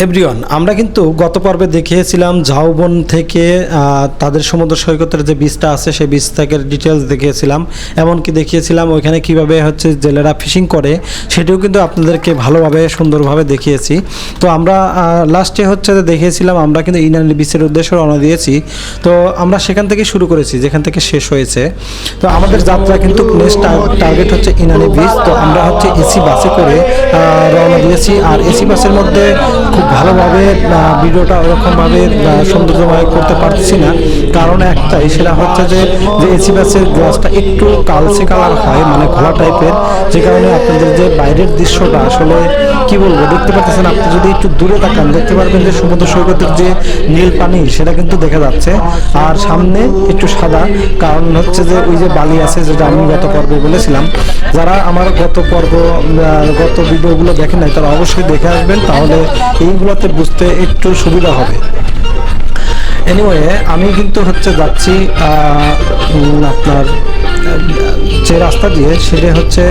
Everyone, আমরা কিন্তু গত পর্বে দেখিয়েছিলাম ঝাউবন থেকে তাদের সমুদ্র সৈকতের যে বীজটা আছে সেই বীজ থেকে ডিটেলস দেখিয়েছিলাম, এমনকি দেখিয়েছিলাম ওইখানে কিভাবে হচ্ছে জেলেরা ফিশিং করে সেটিও কিন্তু আপনাদেরকে ভালোভাবে সুন্দরভাবে দেখিয়েছি। তো আমরা লাস্টে হচ্ছে দেখিয়েছিলাম আমরা কিন্তু ইনানি বিচের উদ্দেশ্যে রওনা দিয়েছি। তো আমরা সেখান থেকে শুরু করেছি যেখান থেকে শেষ হয়েছে। তো আমাদের যাত্রা কিন্তু নেক্সট টার্গেট হচ্ছে ইনানি বিচ। তো আমরা হচ্ছে এসি বাসে করে রওনা দিয়েছি, আর এসি বাসের মধ্যে খুব ভালোভাবে ভিডিওটা ওরকমভাবে সৌন্দর্যময় করতে পারছি না, কারণ একটাই, সেটা হচ্ছে যে এসি বাসের গ্লাসটা একটু কালচে কালার হয়, মানে ঘোলা টাইপের, যে কারণে আপনাদের যে বাইরের দৃশ্যটা আসলে কি বলবো দেখতে পাচ্ছেন। আপনি যদি একটু দূরে তাকান দেখতে পারবেন যে সমুদ্র সৈকতের যে নীল পানি সেটা কিন্তু দেখা যাচ্ছে, আর সামনে একটু সাদা, কারণ হচ্ছে যে ওই যে বালি আছে, যেটা আমি গত পর্বে বলেছিলাম। যারা আমার গত ভিডিওগুলো দেখেন নাই তারা অবশ্যই দেখে আসবেন, তাহলে এইগুলোতে বুঝতে একটু সুবিধা হবে। এনিওয়ে, আমি কিন্তু হচ্ছে যাচ্ছি আপনার যে রাস্তা দিয়ে, সেটা হচ্ছে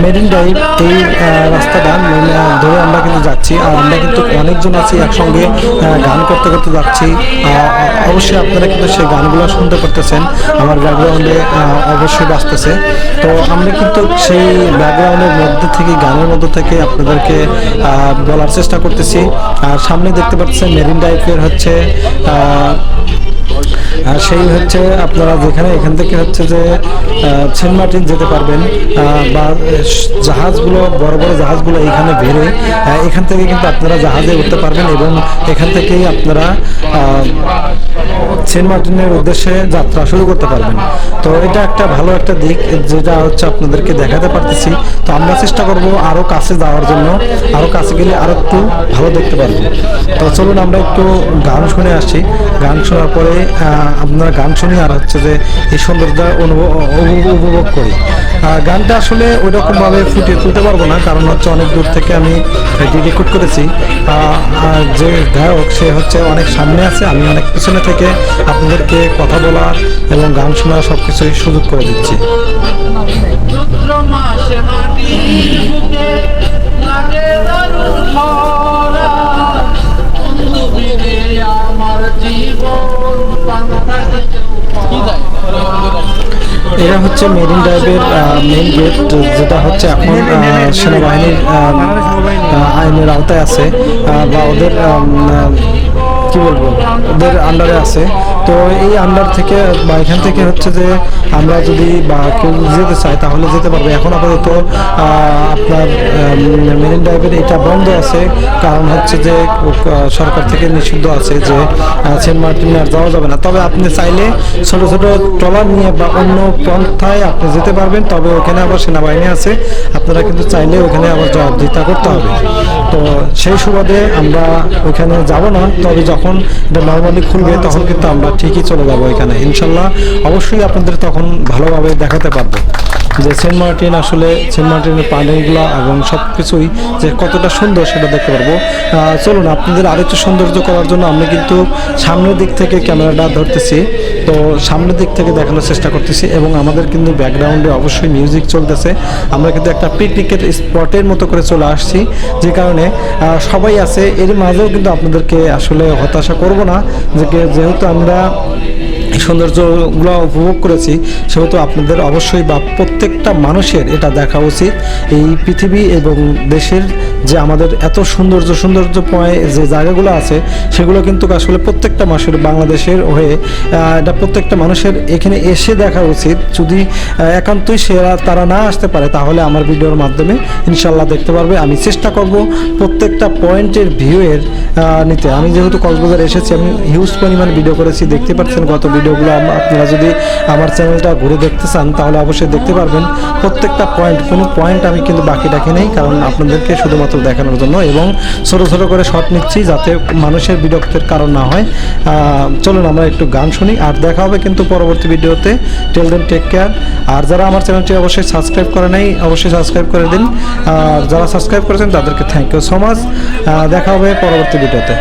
মেরিন ড্রাইভ। এই রাস্তাটা ধরে আমরা কিন্তু যাচ্ছি, আর আমরা কিন্তু অনেকজন আছি একসঙ্গে গান করতে করতে যাচ্ছি। অবশ্যই আপনারা কিন্তু সেই গানগুলো শুনতে পারতেছেন, আমার ব্যাকগ্রাউন্ডে অবশ্যই বাজতেছে। তো আমরা কিন্তু সেই ব্যাকগ্রাউন্ডের মধ্যে থেকে, গানের মধ্যে থেকে আপনাদেরকে বলার চেষ্টা করতেছি। আর সামনে দেখতে পাচ্ছেন মেরিন ড্রাইভের হচ্ছে সেই হচ্ছে আপনারা যেখানে এখান থেকে হচ্ছে যে সেন্ট মার্টিন যেতে পারবেন, বা জাহাজগুলো, বড় বড় জাহাজগুলো এখানে বেরে এখান থেকে কিন্তু আপনারা জাহাজে উঠতে পারবেন, এবং এখান থেকেই আপনারা সেন্ট মার্টিনের উদ্দেশ্যে যাত্রা শুরু করতে পারবেন। তো এটা একটা ভালো একটা দিক, যেটা হচ্ছে আপনাদেরকে দেখাতে পারতেছি। তো আমরা চেষ্টা করব আরও কাছে যাওয়ার জন্য, আরও কাছে গেলে আরও একটু ভালো দেখতে পারবো। তো চলুন আমরা একটু গান শুনে আসি। গান শোনার পরে আপনারা গান শুনি, আর হচ্ছে যে এই সৌন্দর্য উপভোগ করি। গানটা আসলে ওই রকমভাবে ফুটিয়ে তুলতে পারবো না, কারণ হচ্ছে অনেক দূর থেকে আমি রেকর্ড করেছি। যে গায়ক সে হচ্ছে অনেক সামনে আছে, আমি অনেক পিছনে থেকে আপনাদেরকে কথা বলার এবং গান শোনার সব কিছুই সুযোগ করে দিচ্ছি। এটা হচ্ছে মেরিন ড্রাইভের মেইন গেট, যেটা হচ্ছে এখন সেনাবাহিনীর আইনের আওতায় আছে, বা ওদের কি বলবো, ওদের আন্ডারে আছে। তো এই আন্ডার থেকে বা এখান থেকে হচ্ছে যে আমরা যদি বা কেউ যেতে চাই তাহলে যেতে পারবে। এখন আপাতত আপনার মেরিন ড্রাইভের এটা বন্ধ আছে, কারণ হচ্ছে যে সরকার থেকে নিষিদ্ধ আছে যে সেন্ট মার্টিনে আর যাওয়া যাবে না। তবে আপনি চাইলে ছোট ছোট ট্রলার নিয়ে বা অন্য পন্থায় আপনি যেতে পারবেন, তবে ওখানে আবার সেনাবাহিনী আছে, আপনারা কিন্তু চাইলে ওখানে আবার জবাবদিহিতা করতে হবে। তো সেই সুবাদে আমরা ওইখানে যাব না, তবে যখন এটা নর্মালি খুলবে তখন কিন্তু আমরা ঠিকই চলে যাবো এখানে ইনশাল্লাহ। অবশ্যই আপনাদের তখন ভালোভাবে দেখাতে পারবো যে সেন্ট মার্টিন, আসলে সেন্ট মার্টিনের পানিগুলো এবং সব কিছুই যে কতটা সুন্দর সেটা দেখতে পারবো। চলুন, আপনাদের আরেকটু সৌন্দর্য করার জন্য আমরা কিন্তু সামনের দিক থেকে ক্যামেরাটা ধরতেছি। তো সামনের দিক থেকে দেখানোর চেষ্টা করতেছি, এবং আমাদের কিন্তু ব্যাকগ্রাউন্ডে অবশ্যই মিউজিক চলতেছে। আমরা কিন্তু একটা পিকনিকের স্পটের মতো করে চলে আসছি, যে কারণে সবাই আছে। এর মাঝেও কিন্তু আপনাদেরকে আসলে হতাশা করব না, যেহেতু আমরা সৌন্দর্যগুলো উপভোগ করেছি, সেহেতু আপনাদের অবশ্যই বা প্রত্যেকটা মানুষের এটা দেখা উচিত। এই পৃথিবী এবং দেশের যে আমাদের এত সৌন্দর্যময় যে জায়গাগুলো আছে, সেগুলো কিন্তু আসলে প্রত্যেকটা মানুষের, বাংলাদেশের হয়ে এটা প্রত্যেকটা মানুষের এখানে এসে দেখা উচিত। যদি একান্তই তারা না আসতে পারে, তাহলে আমার ভিডিওর মাধ্যমে ইনশাল্লাহ দেখতে পারবে। আমি চেষ্টা করব প্রত্যেকটা পয়েন্টের ভিউয়ের নিতে। আমি যেহেতু কক্সবাজার এসেছি, আমি হিউজ পরিমাণ ভিডিও করেছি, দেখতে পাচ্ছেন গত ভিডিওগুলো। আপনারা যদি আমার চ্যানেলটা ঘুরে দেখতে চান তাহলে অবশ্যই দেখতে পারবেন প্রত্যেকটা পয়েন্ট। কোনো পয়েন্ট আমি কিন্তু বাকি রাখি নেই, কারণ আপনাদেরকে শুধুমাত্র দেখানোর জন্য, এবং ছোট ছোট করে শর্ট নিচ্ছি যাতে মানুষের বিরক্তির কারণ না হয়। চলুন আমরা একটু গান শুনি, আর দেখা হবে কিন্তু পরবর্তী ভিডিওতে। Till then, take care. আর যারা আমার চ্যানেলটি অবশ্যই সাবস্ক্রাইব করে নাই, অবশ্যই সাবস্ক্রাইব করে দিন। আর যারা সাবস্ক্রাইব করেছেন তাদেরকে থ্যাংক ইউ সো মাচ। দেখা হবে পরবর্তী ভিডিওতে।